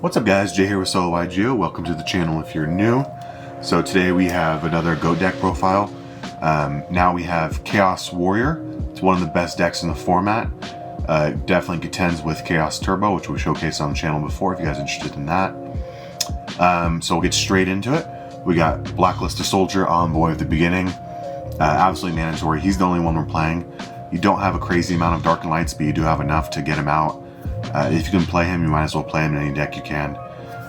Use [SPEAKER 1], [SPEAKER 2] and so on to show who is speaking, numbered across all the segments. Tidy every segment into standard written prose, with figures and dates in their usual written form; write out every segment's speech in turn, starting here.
[SPEAKER 1] What's up guys, Jay here with Solo Yugioh. Welcome to the channel if you're new. So today we have another GOAT deck profile. Now we have Chaos Warrior. It's one of the best decks in the format. Definitely contends with Chaos Turbo, which we showcased on the channel before if you guys are interested in that. So we'll get straight into it. We got Blacklist a Soldier Envoy at the beginning. Absolutely mandatory. He's the only one we're playing. You don't have a crazy amount of Dark and Lights, but you do have enough to get him out. If you can play him, you might as well play him in any deck you can.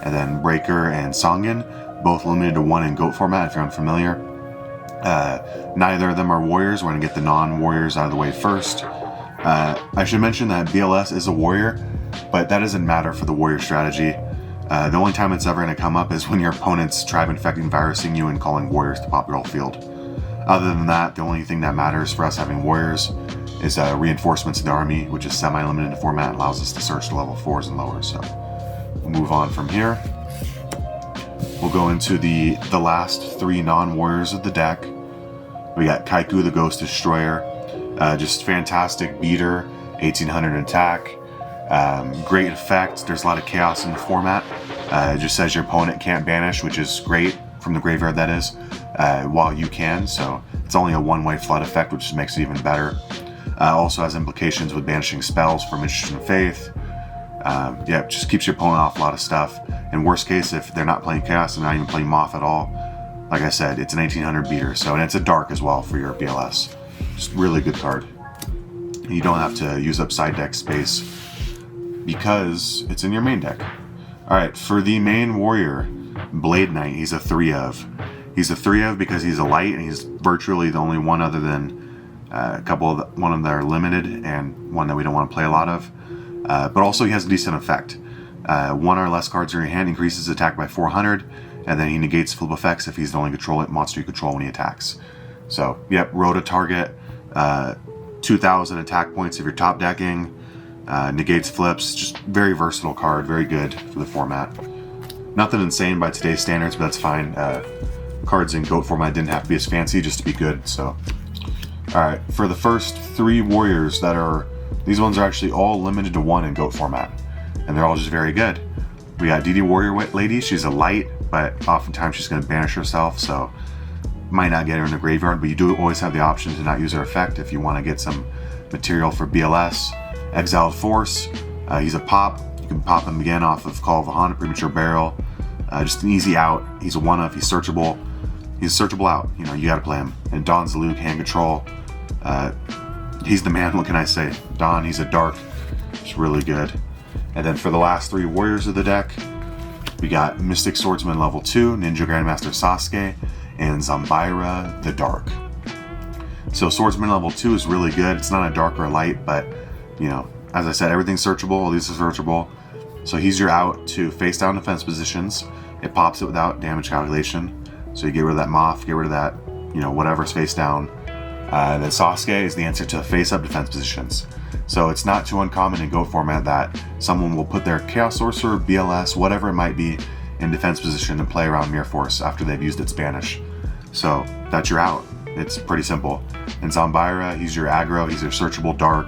[SPEAKER 1] And then Breaker and Songin, both limited to 1 in GOAT format if you're unfamiliar. Neither of them are warriors. We're going to get the non-warriors out of the way first. I should mention that BLS is a warrior, but that doesn't matter for the warrior strategy. The only time it's ever going to come up is when your opponent's tribe infecting, virusing you, and calling warriors to pop your whole field. Other than that, the only thing that matters for us having warriors is reinforcements in the army, which is semi-limited format and allows us to search to level 4s and lower. So we'll move on from here. We'll go into the last 3 non-warriors of the deck. We got Kaiku the Ghost Destroyer, just fantastic beater, 1800 attack, great effect. There's a lot of chaos in the format. It just says your opponent can't banish, which is great from the graveyard, that is, while you can. So it's only a one-way flood effect, which makes it even better. Also has implications with banishing spells from Interest in Faith. Yeah, just keeps your opponent off a lot of stuff. In worst case, if they're not playing Chaos and not even playing Moth at all, like I said, it's an 1800 beater. So, and it's a dark as well for your BLS. Just really good card. You don't have to use up side deck space because it's in your main deck. Alright, for the main warrior, Blade Knight, he's a 3 of. He's a 3 of because he's a light and he's virtually the only one other than one of them that are limited and one that we don't want to play a lot of. But also he has a decent effect. 1 or less cards in your hand increases attack by 400, and then he negates flip effects if he's the only monster you control when he attacks. So, yep, Rhoda target, 2000 attack points if you're top decking, negates flips, just very versatile card, very good for the format. Nothing insane by today's standards, but that's fine. Cards in GOAT format didn't have to be as fancy just to be good, so. Alright, for the first 3 warriors these ones are actually all limited to 1 in GOAT format, and they're all just very good. We got DD Warrior Lady. She's a light, but oftentimes she's going to banish herself, so might not get her in the graveyard, but you do always have the option to not use her effect if you want to get some material for BLS. Exiled Force, he's a pop. You can pop him again off of Call of the Hunt, Premature Burial. Just an easy out. He's a 1-of, he's searchable. He's a searchable out, you know, you gotta play him. And Don's Luke, hand control. He's the man, what can I say? Don, he's a dark, it's really good. And then for the last 3 warriors of the deck, we got Mystic Swordsman level 2, Ninja Grandmaster Sasuke, and Zambaira the Dark. So Swordsman level 2 is really good. It's not a dark or a light, but you know, as I said, everything's searchable, all these are searchable. So he's your out to face down defense positions. It pops it without damage calculation. So you get rid of that Moth, get rid of that, you know, whatever's face down. Then Sasuke is the answer to face-up defense positions. So it's not too uncommon in GOAT format that someone will put their Chaos Sorcerer, BLS, whatever it might be, in defense position and play around Mirror Force after they've used its banish. So that's your out. It's pretty simple. And Zambaira, he's your aggro, he's your searchable dark.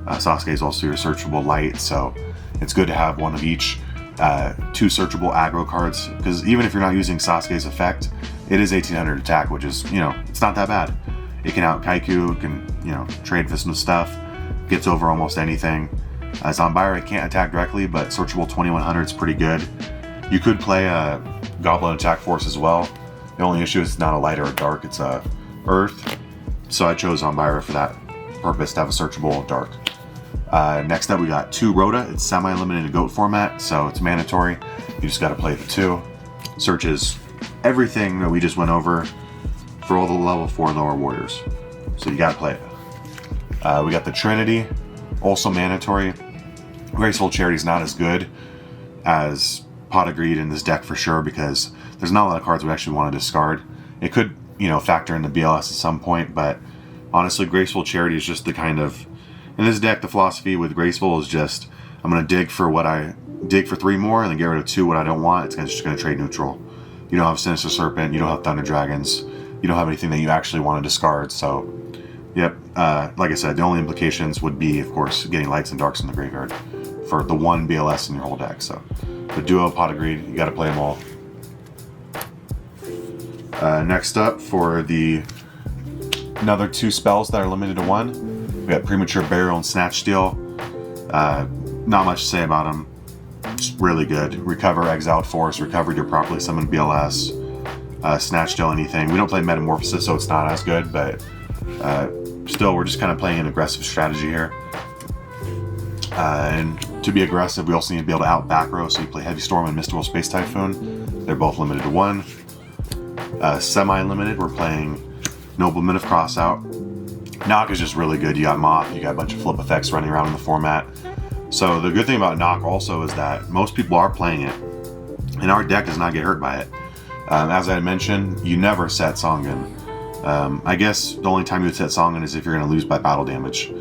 [SPEAKER 1] Sasuke is also your searchable light, so it's good to have 1 of each. 2 searchable aggro cards, because even if you're not using Sasuke's effect, it is 1800 attack, which is, you know, it's not that bad. It can out Kaiku, it can, you know, trade for some stuff, gets over almost anything. Zambaira can't attack directly, but searchable 2100 is pretty good. You could play a Goblin Attack Force as well. The only issue is it's not a light or a dark, it's a earth. So I chose Zambaira for that purpose, to have a searchable dark. Next up we got 2 Rhoda. It's semi-limited GOAT format, so it's mandatory. You just gotta play the 2. Searches everything that we just went over for all the level 4 and lower warriors. So you gotta play it. We got the Trinity, also mandatory. Graceful Charity is not as good as Pot of Greed in this deck for sure, because there's not a lot of cards we actually want to discard. It could, you know, factor into BLS at some point, but honestly, Graceful Charity is just the kind of, in this deck, the philosophy with Graceful is just, I'm going to dig for 3 more and then get rid of 2 what I don't want. It's just going to trade neutral. You don't have Sinister Serpent, you don't have Thunder Dragons, you don't have anything that you actually want to discard, so yep. Like I said, the only implications would be, of course, getting lights and darks in the graveyard for the one BLS in your whole deck. So the duo, Pot of Greed, you got to play them all. Next up, for the another 2 spells that are limited to 1, we got Premature Burial and Snatch Steal. Not much to say about them. Just really good. Recover Exiled Force, recovered your properly summoned BLS, Snatch Steal anything. We don't play Metamorphosis, so it's not as good, but still, we're just kind of playing an aggressive strategy here. And to be aggressive, we also need to be able to out back row, so you play Heavy Storm and Mystical Space Typhoon. They're both limited to 1. Semi-limited, we're playing Nobleman of Crossout. Knock is just really good. You got Moth, you got a bunch of flip effects running around in the format. So the good thing about Knock also is that most people are playing it, and our deck does not get hurt by it. As I had mentioned, you never set Songun. I guess the only time you would set Songun is if you're going to lose by battle damage.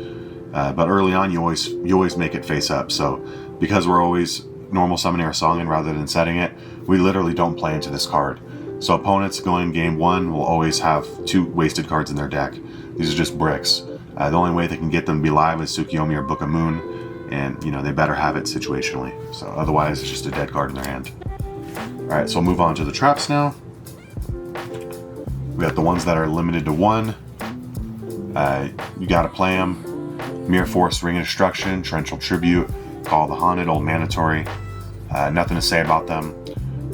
[SPEAKER 1] But early on, you always make it face up. So because we're always normal summoning our Songun rather than setting it, we literally don't play into this card. So opponents going game 1 will always have 2 wasted cards in their deck. These are just bricks. The only way they can get them to be live is Tsukiyomi or Book of Moon, and they better have it situationally. So otherwise, it's just a dead card in their hand. All right, so we'll move on to the traps now. We got the ones that are limited to 1. You got to play them. Mirror Force, Ring of Destruction, Torrential Tribute, Call of the Haunted, Old Mandatory. Nothing to say about them.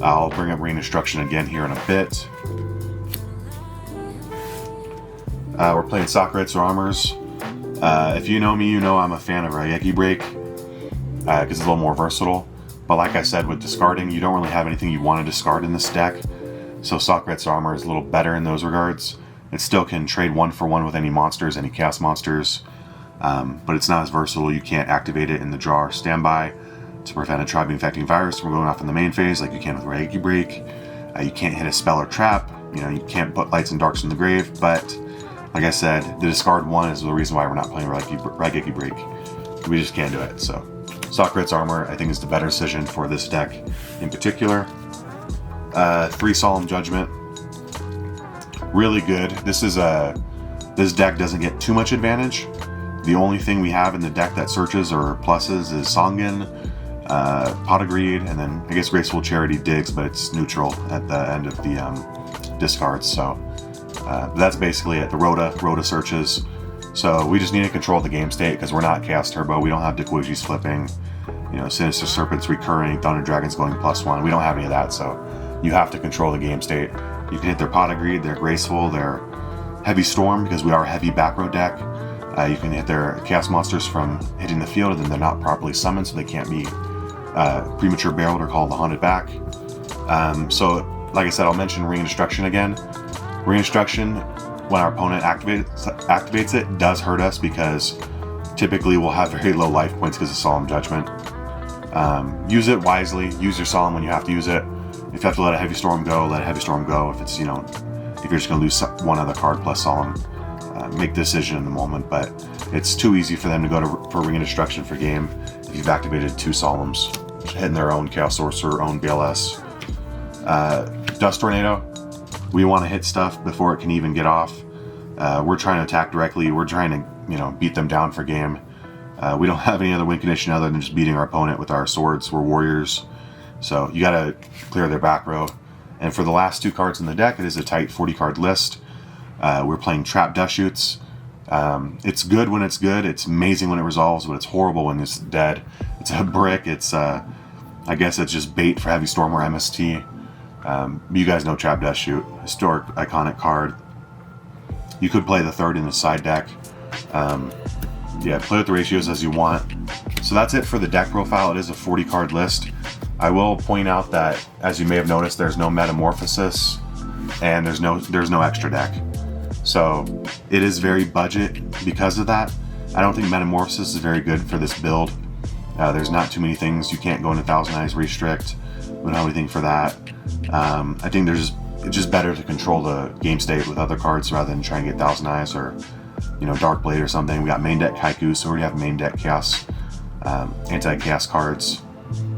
[SPEAKER 1] I'll bring up Ring of Destruction again here in a bit. We're playing Sakura's Armors. If you know me, you know I'm a fan of Raigeki Break, because it's a little more versatile. But like I said, with discarding, you don't really have anything you want to discard in this deck. So Sakura's Armor is a little better in those regards. It still can trade 1-for-1 with any monsters, any chaos monsters. But it's not as versatile. You can't activate it in the draw or standby to prevent a tribe infecting virus from going off in the main phase like you can with Raigeki Break. You can't hit a spell or trap. You can't put lights and darks in the grave. But like I said, the discard 1 is the reason why we're not playing Raigeki Break. We just can't do it. So Sakura's Armor, I think, is the better decision for this deck in particular. 3 Solemn Judgment, really good. This deck doesn't get too much advantage. The only thing we have in the deck that searches or pluses is Songun, Pot of Greed, and then I guess Graceful Charity digs, but it's neutral at the end of the discards. So that's basically it. The Rhoda searches. So we just need to control the game state because we're not Chaos Turbo. We don't have Dekuji's flipping, Sinister Serpent's recurring, Thunder Dragon's going +1. We don't have any of that. So you have to control the game state. You can hit their Pot of Greed, their Graceful, their Heavy Storm, because we are a heavy back row deck. You can hit their Chaos Monsters from hitting the field, and then they're not properly summoned, so they can't be Premature Barreled or Call the Haunted back. So, like I said, I'll mention Ring of Destruction again. Ring of Destruction, when our opponent activates it, does hurt us because typically we'll have very low life points because of Solemn Judgment. Use it wisely. Use your Solemn when you have to use it. If you have to let a Heavy Storm go, let a Heavy Storm go. If it's, if you're just going to lose one other card plus Solemn, make the decision in the moment. But it's too easy for them to go for Ring of Destruction for game if you've activated 2 Solemns, hitting their own Chaos Sorcerer, own BLS. Dust Tornado, we want to hit stuff before it can even get off. We're trying to attack directly. We're trying to, beat them down for game. We don't have any other win condition other than just beating our opponent with our swords. We're warriors. So you got to clear their back row. And for the last 2 cards in the deck, it is a tight 40-card list. We're playing Trap Dust Shoots. It's good when it's good. It's amazing when it resolves, but it's horrible when it's dead. It's a brick. It's, I guess it's just bait for Heavy Storm or MST. You guys know Trap Dust Shoot. Historic, iconic card. You could play the 3rd in the side deck. Play with the ratios as you want. So that's it for the deck profile. It is a 40-card list. I will point out that, as you may have noticed, there's no Metamorphosis, and there's no extra deck. So it is very budget because of that. I don't think Metamorphosis is very good for this build. There's not too many things. You can't go into Thousand Eyes Restrict. We don't have anything for that. I think it's just better to control the game state with other cards rather than trying to get Thousand Eyes or Dark Blade or something. We got main deck Kaiku, so we already have main deck Chaos, anti-Chaos cards.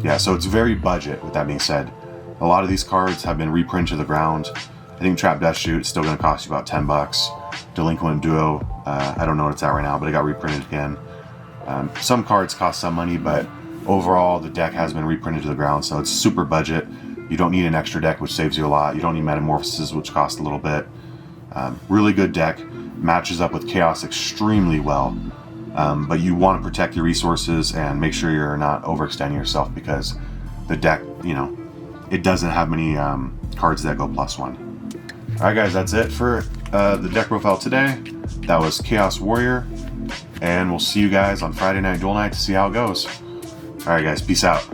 [SPEAKER 1] Yeah, so it's very budget. With that being said, a lot of these cards have been reprinted to the ground. I think Trap Death Shoot is still going to cost you about $10. Delinquent Duo, I don't know what it's at right now, but it got reprinted again. Some cards cost some money, but overall the deck has been reprinted to the ground, so it's super budget. You don't need an extra deck, which saves you a lot. You don't need Metamorphosis, which cost a little bit. Really good deck, matches up with Chaos extremely well, but you want to protect your resources and make sure you're not overextending yourself, because the deck, you know, it doesn't have many cards that go +1. Alright guys, that's it for the deck profile today. That was Chaos Warrior, and we'll see you guys on Friday Night Duel Night to see how it goes. Alright guys, peace out.